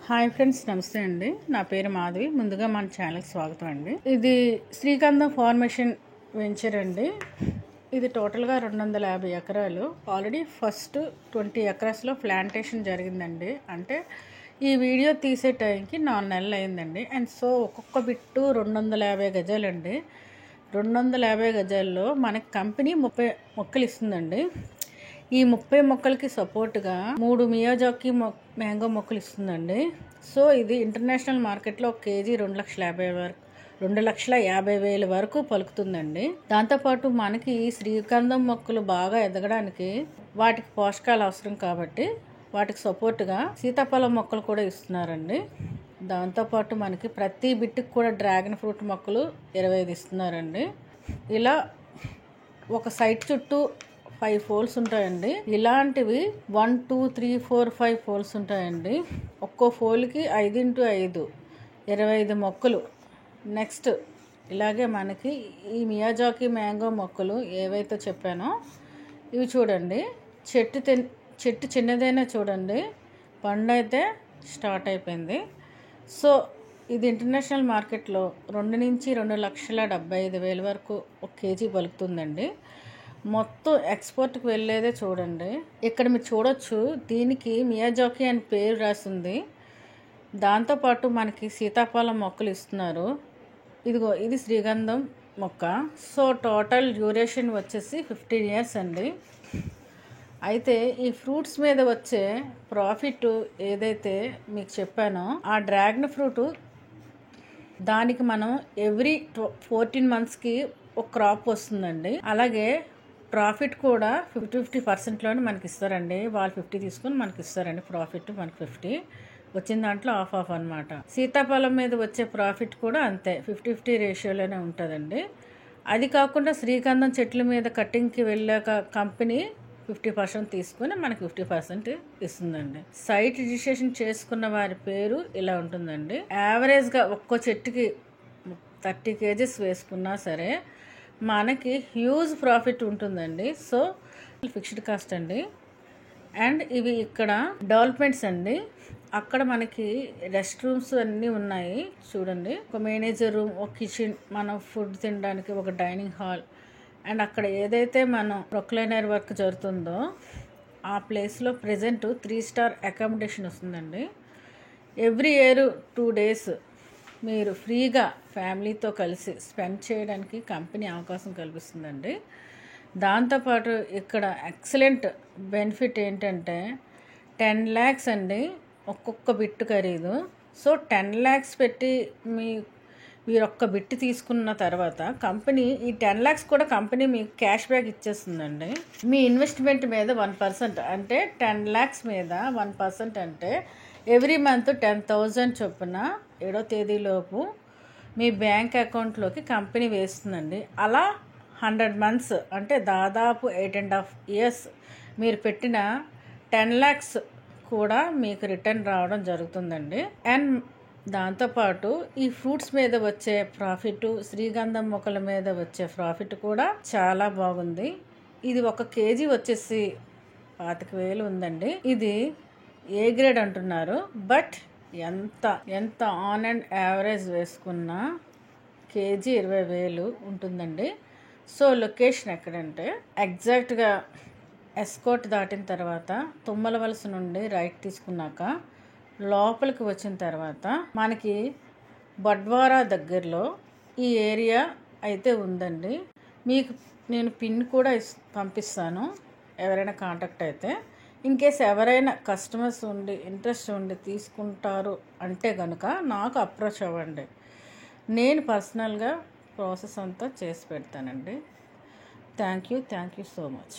Hi friends, నమస్తే అండి. నా పేరు మాధవి. ముందుగా మన ఛానల్కి స్వాగతం అండి. ఇది శ్రీగంధం ఫార్మేషన్ వెంచర్ అండి. ఇది టోటల్గా 250 ఎకరాలు. ఆల్రెడీ ఫస్ట్ 20 ఎకరాస్లో ప్లాంటేషన్ జరిగిందండి. అంటే ఈ వీడియో తీసే టైంకి 4 నెలలు అయిందండి. అండ్ సో ఒక్కొక్క బిట్టు 250 గజాలండి. 250 గజాల్లో మనకి కంపెనీ 30 మొక్కలు ఇస్తుందండి. ఈ 30 మొక్కలకి సపోర్ట్గా 3 మియాజాకి మ్యాంగో మొక్కలు ఇస్తుందండి. సో ఇది ఇంటర్నేషనల్ మార్కెట్లో 1 కేజీ 2,50,000 వరకు పలుకుతుందండి. దాంతోపాటు మనకి ఈ శ్రీగంధం మొక్కలు బాగా ఎదగడానికి వాటికి పోషకాలు అవసరం కాబట్టి వాటికి సపోర్ట్గా సీతాఫలం మొక్కలు కూడా ఇస్తున్నారండి. దాంతోపాటు మనకి ప్రతి బిట్టుకు కూడా డ్రాగన్ ఫ్రూట్ మొక్కలు 25 ఇస్తున్నారండి. ఇలా ఒక సైట్ చుట్టూ 5 ఫోల్స్ ఉంటాయండి. ఇలాంటివి 1 2 3 4 5 ఫోల్స్ ఉంటాయండి. ఒక్కో ఫోల్కి 5x5 25 మొక్కలు. నెక్స్ట్ ఇలాగే మనకి ఈ మియాజాకి మ్యాంగో మొక్కలు ఏవైతే చెప్పానో ఇవి చూడండి. చెట్టు చిన్నదైనా చూడండి, పండు అయితే స్టార్ట్ అయిపోయింది. సో ఇది ఇంటర్నేషనల్ మార్కెట్లో 2 నుంచి 2,75,000 వరకు 1 కేజీ పలుకుతుందండి. మొత్తం ఎక్స్పోర్ట్కి వెళ్ళేదే చూడండి. ఇక్కడ మీరు చూడొచ్చు, దీనికి మియాజాకి అని పేరు రాసింది. దాంతోపాటు మనకి సీతాఫలం మొక్కలు ఇస్తున్నారు. ఇదిగో ఇది శ్రీగంధం మొక్క. సో టోటల్ డ్యూరేషన్ వచ్చేసి 15 ఇయర్స్ అండి. అయితే ఈ ఫ్రూట్స్ మీద వచ్చే ప్రాఫిట్ ఏదైతే మీకు చెప్పానో ఆ డ్రాగన్ ఫ్రూట్ దానికి మనం ఎవ్రీ 14 మంత్స్కి ఒక క్రాప్ వస్తుందండి. అలాగే ప్రాఫిట్ కూడా 50% మనకి ఇస్తారండి. వాళ్ళు 50 తీసుకొని మనకి ఇస్తారండి. ప్రాఫిట్ మనకి 50 వచ్చిన దాంట్లో ఆఫ్ అనమాట. సీతాఫలం మీద వచ్చే ప్రాఫిట్ కూడా అంతే 50-50 రేషియోలోనే ఉంటుందండి. అది కాకుండా శ్రీగంధం చెట్ల మీద కటింగ్కి వెళ్ళాక కంపెనీ 50% తీసుకొని మనకి 50% ఇస్తుందండి. సైట్ రిజిస్ట్రేషన్ చేసుకున్న వారి పేరు ఇలా ఉంటుందండి. యావరేజ్గా ఒక్కో చెట్టుకి 30 కేజెస్ వేసుకున్నా సరే మనకి హ్యూజ్ ప్రాఫిట్ ఉంటుందండి. సో ఫిక్స్డ్ కాస్ట్ అండి. అండ్ ఇవి ఇక్కడ డెవలప్మెంట్స్ అండి. అక్కడ మనకి రెస్ట్ రూమ్స్ అన్నీ ఉన్నాయి చూడండి. ఒక మేనేజర్ రూమ్, ఒక కిచెన్, మనం ఫుడ్ తినడానికి ఒక డైనింగ్ హాల్, అండ్ అక్కడ ఏదైతే మనం ప్రొక్లైనర్ వర్క్ జరుగుతుందో ఆ ప్లేస్లో ప్రజెంట్ 3 స్టార్ అకామిడేషన్ వస్తుందండి. ఎవ్రీ ఇయర్ 2 డేస్ మీరు ఫ్రీగా ఫ్యామిలీతో కలిసి స్పెండ్ చేయడానికి కంపెనీ అవకాశం కల్పిస్తుందండి. దాంతోపాటు ఇక్కడ ఎక్సలెంట్ బెనిఫిట్ ఏంటంటే 10 lakhs అండి ఒక్కొక్క బిట్టు ఖరీదు. సో 10 lakhs పెట్టి మీరు ఒక్క బిట్టు తీసుకున్న తర్వాత కంపెనీ ఈ 10 lakhs కూడా కంపెనీ మీకు క్యాష్ బ్యాక్ ఇచ్చేస్తుందండి. మీ ఇన్వెస్ట్మెంట్ మీద 1% అంటే 10 lakhs మీద 1% అంటే ఎవ్రీ మంత్ 10,000 చొప్పున 7వ తేదీలోపు మీ బ్యాంక్ అకౌంట్లోకి కంపెనీ వేస్తుందండి. అలా 100 months అంటే దాదాపు 8.5 years మీరు పెట్టిన 10 lakhs కూడా మీకు రిటర్న్ రావడం జరుగుతుందండి. అండ్ దాంతోపాటు ఈ ఫ్రూట్స్ మీద వచ్చే ప్రాఫిట్, శ్రీగంధం మొక్కల మీద వచ్చే ప్రాఫిట్ కూడా చాలా బాగుంది. ఇది 1 కేజీ వచ్చేసి 25,000 ఉందండి. ఇది ఏ గ్రేడ్ అంటున్నారు, బట్ ఎంత ఆన్ అండ్ యావరేజ్ వేసుకున్నా కేజీ 20,000 ఉంటుందండి. సో లొకేషన్ ఎక్కడంటే ఎగ్జాక్ట్గా ఎస్కోట్ దాటిన తర్వాత తుమ్మల వలస నుండి రైట్ తీసుకున్నాక లోపలికి వచ్చిన తర్వాత మనకి బడ్వారా దగ్గరలో ఈ ఏరియా అయితే ఉందండి. మీకు నేను పిన్ కూడా పంపిస్తాను ఎవరైనా కాంటాక్ట్ అయితే. ఇన్ కేస్ ఎవరైనా కస్టమర్స్ ఉండి ఇంట్రెస్ట్ ఉండి తీసుకుంటారు అంటే కనుక నాకు అప్రోచ్ అవ్వండి. నేను పర్సనల్గా ప్రాసెస్ అంతా చేసి పెడతానండి. Thank you so much.